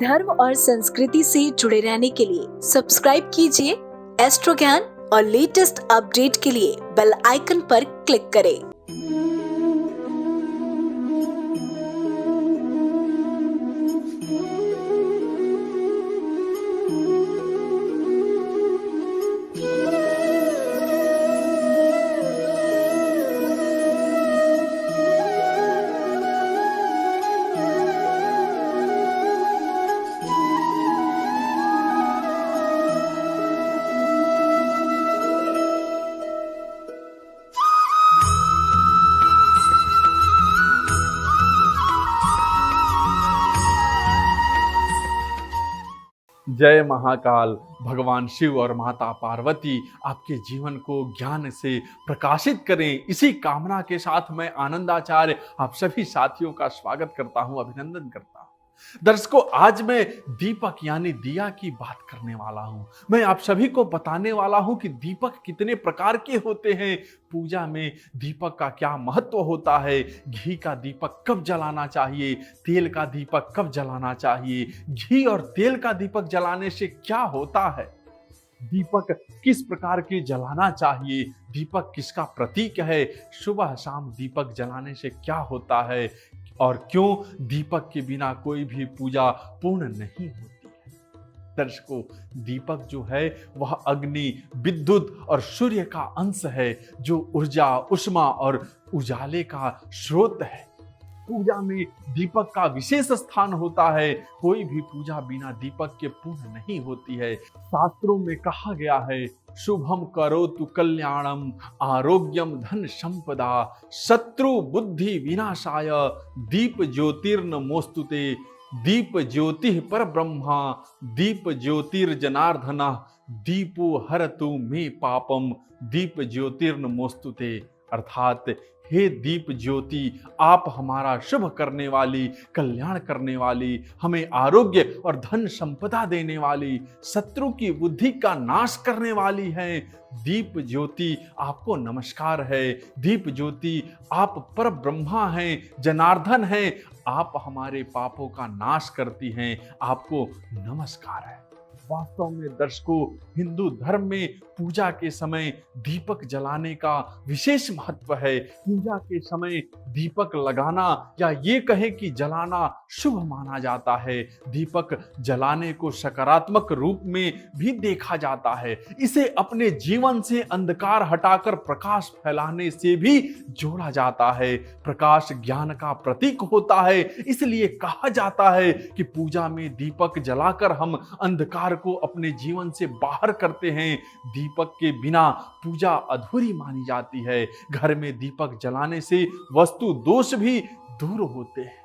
धर्म और संस्कृति से जुड़े रहने के लिए सब्सक्राइब कीजिए एस्ट्रो ज्ञान और लेटेस्ट अपडेट के लिए बेल आइकन पर क्लिक करें। जय महाकाल। भगवान शिव और माता पार्वती आपके जीवन को ज्ञान से प्रकाशित करें, इसी कामना के साथ मैं आनंदाचार्य आप सभी साथियों का स्वागत करता हूं, अभिनंदन करता हूं। दर्शकों, आज मैं दीपक यानी दिया की बात करने वाला हूं। मैं आप सभी को बताने वाला हूं कि दीपक कितने प्रकार के होते हैं, पूजा में दीपक का क्या महत्व होता है, घी का दीपक कब जलाना चाहिए, तेल का दीपक कब जलाना चाहिए, घी और तेल का दीपक जलाने से क्या होता है, दीपक किस प्रकार के जलाना चाहिए, दीपक किसका प्रतीक है, सुबह शाम दीपक जलाने से क्या होता है और क्यों दीपक के बिना कोई भी पूजा पूर्ण नहीं होती है। दर्शकों, दीपक जो है वह अग्नि, विद्युत और सूर्य का अंश है, जो ऊर्जा, उष्मा और उजाले का स्रोत है। पूजा में दीपक का विशेष स्थान होता है। कोई भी पूजा बिना दीपक के पूर्ण नहीं होती है। शास्त्रों में कहा गया है, शुभम करोतु कल्याणम आरोग्यम धन संपदा शत्रु बुद्धि विनाशाय दीप ज्योतिर्नमोस्तुते। दीप ज्योति पर ब्रह्मा दीप ज्योतिर्जनार्दन दीपो हरतु मे पापम दीप ज्योतिर्नमोस्तुते। अर्थात हे दीप ज्योति, आप हमारा शुभ करने वाली, कल्याण करने वाली, हमें आरोग्य और धन संपदा देने वाली, शत्रु की बुद्धि का नाश करने वाली है। दीप ज्योति, आपको नमस्कार है। दीप ज्योति, आप पर ब्रह्मा हैं, जनार्दन हैं, आप हमारे पापों का नाश करती हैं, आपको नमस्कार है। वास्तव में दर्शकों, हिंदू धर्म में पूजा के समय दीपक जलाने का विशेष महत्व है। पूजा के समय दीपक लगाना या ये कहें कि जलाना शुभ माना जाता है। दीपक जलाने को सकारात्मक रूप में भी देखा जाता है। इसे अपने जीवन से अंधकार हटाकर प्रकाश फैलाने से भी जोड़ा जाता है। प्रकाश ज्ञान का प्रतीक होता है, इसलिए कहा जाता है कि पूजा में दीपक जलाकर हम अंधकार को अपने जीवन से बाहर करते हैं। दीपक के बिना पूजा अधूरी मानी जाती है। घर में दीपक जलाने से वस्तु दोष भी दूर होते हैं।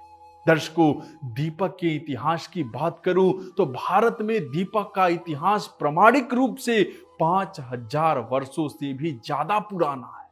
दर्शकों, दीपक के इतिहास की बात करूं तो भारत में दीपक का इतिहास प्रामाणिक रूप से 5000 वर्षों से भी ज्यादा पुराना है।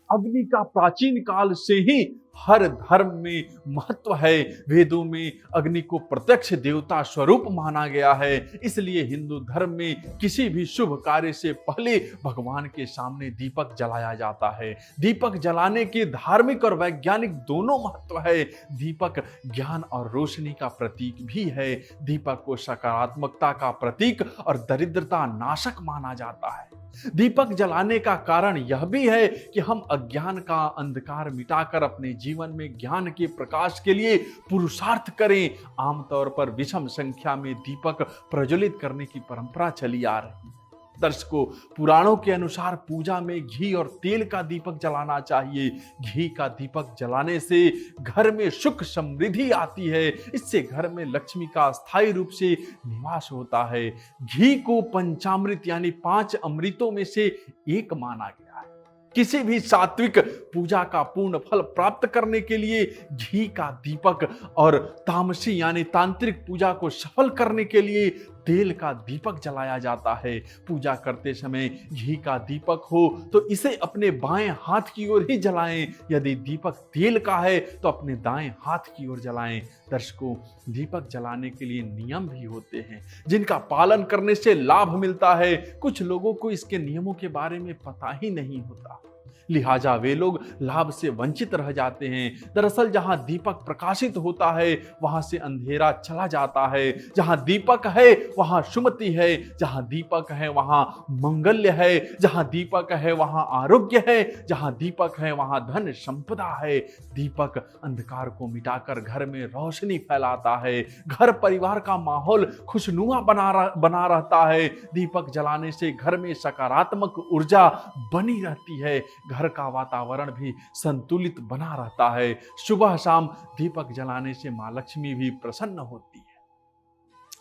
अग्नि का प्राचीन काल से ही हर धर्म में महत्व है। वेदों में अग्नि को प्रत्यक्ष देवता स्वरूप माना गया है। इसलिए हिंदू धर्म में किसी भी शुभ कार्य से पहले भगवान के सामने दीपक जलाया जाता है। दीपक जलाने के धार्मिक और वैज्ञानिक दोनों महत्व है। दीपक ज्ञान और रोशनी का प्रतीक भी है। दीपक को सकारात्मकता का प्रतीक और दरिद्रता नाशक माना जाता है। दीपक जलाने का कारण यह भी है कि हम अज्ञान का अंधकार मिटाकर अपने जीवन में ज्ञान के प्रकाश के लिए पुरुषार्थ करें। आमतौर पर विषम संख्या में दीपक प्रज्वलित करने की परंपरा चली आ रही है। दर्शकों, पुराणों के अनुसार पूजा में घी और तेल का दीपक जलाना चाहिए। घी का दीपक जलाने से घर में सुख समृद्धि आती है। इससे घर में लक्ष्मी का स्थायी रूप से निवास होता है। घी को पंचामृत यानी 5 अमृतों में से एक माना गया है। किसी भी सात्विक पूजा का पूर्ण फल प्राप्त करने के लिए घी का दीपक और तामसी यानी तांत्रिक पूजा को सफल करने के लिए तेल का दीपक जलाया जाता है। पूजा करते समय घी का दीपक हो तो इसे अपने बाएं हाथ की ओर ही जलाएं। यदि दीपक तेल का है तो अपने दाएं हाथ की ओर जलाएं। दर्शकों, दीपक जलाने के लिए नियम भी होते हैं जिनका पालन करने से लाभ मिलता है। कुछ लोगों को इसके नियमों के बारे में पता ही नहीं होता, लिहाजा वे लोग लाभ से वंचित रह जाते हैं। दरअसल जहां दीपक प्रकाशित होता है वहां से अंधेरा चला जाता है। जहां दीपक है वहां सुमति है, जहां दीपक है वहां मंगल्य है, जहां दीपक है वहां आरोग्य है, जहां दीपक है वहां धन संपदा है। दीपक अंधकार को मिटाकर घर में रोशनी फैलाता है। घर परिवार का माहौल खुशनुमा बना रहता है। दीपक जलाने से घर में सकारात्मक ऊर्जा बनी रहती है। घर का वातावरण भी संतुलित बना रहता है। सुबह शाम दीपक जलाने से मां लक्ष्मी भी प्रसन्न होती है।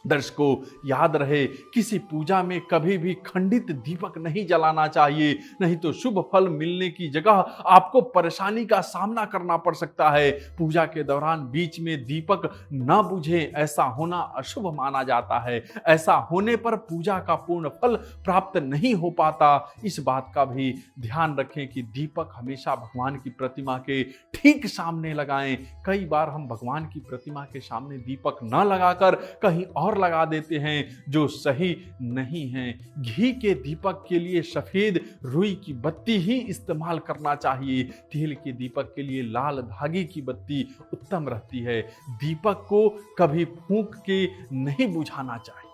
दर्शकों, याद रहे, किसी पूजा में कभी भी खंडित दीपक नहीं जलाना चाहिए, नहीं तो शुभ फल मिलने की जगह आपको परेशानी का सामना करना पड़ सकता है। पूजा के दौरान बीच में दीपक न बुझे, ऐसा होना अशुभ माना जाता है। ऐसा होने पर पूजा का पूर्ण फल प्राप्त नहीं हो पाता। इस बात का भी ध्यान रखें कि दीपक हमेशा भगवान की प्रतिमा के ठीक सामने लगाएं। कई बार हम भगवान की प्रतिमा के सामने दीपक न लगाकर कहीं और लगा देते हैं, जो सही नहीं है। घी के दीपक के लिए सफेद रुई की बत्ती ही इस्तेमाल करना चाहिए। तेल के दीपक के लिए लाल धागे की बत्ती उत्तम रहती है। दीपक को कभी फूंक के नहीं बुझाना चाहिए।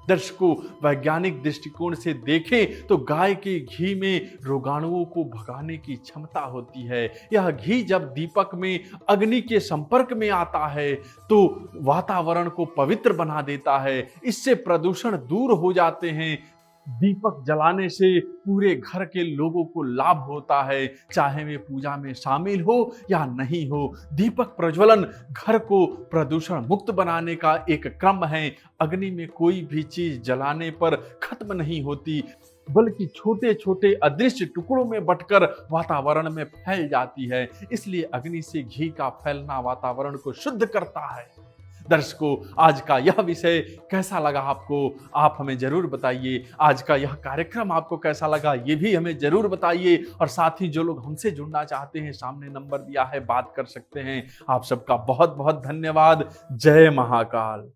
दर्शकों, वैज्ञानिक दृष्टिकोण से देखें तो गाय के घी में रोगाणुओं को भगाने की क्षमता होती है। यह घी जब दीपक में अग्नि के संपर्क में आता है तो वातावरण को पवित्र बना देता है। इससे प्रदूषण दूर हो जाते हैं। दीपक जलाने से पूरे घर के लोगों को लाभ होता है, चाहे वे पूजा में शामिल हो या नहीं हो। दीपक प्रज्वलन घर को प्रदूषण मुक्त बनाने का एक क्रम है। अग्नि में कोई भी चीज जलाने पर खत्म नहीं होती, बल्कि छोटे छोटे अदृश्य टुकड़ों में बंटकर वातावरण में फैल जाती है। इसलिए अग्नि से घी का फैलना वातावरण को शुद्ध करता है। दर्शकों, आज का यह विषय कैसा लगा आपको, आप हमें जरूर बताइए। आज का यह कार्यक्रम आपको कैसा लगा ये भी हमें जरूर बताइए। और साथ ही जो लोग हमसे जुड़ना चाहते हैं, सामने नंबर दिया है, बात कर सकते हैं। आप सबका बहुत बहुत धन्यवाद। जय महाकाल।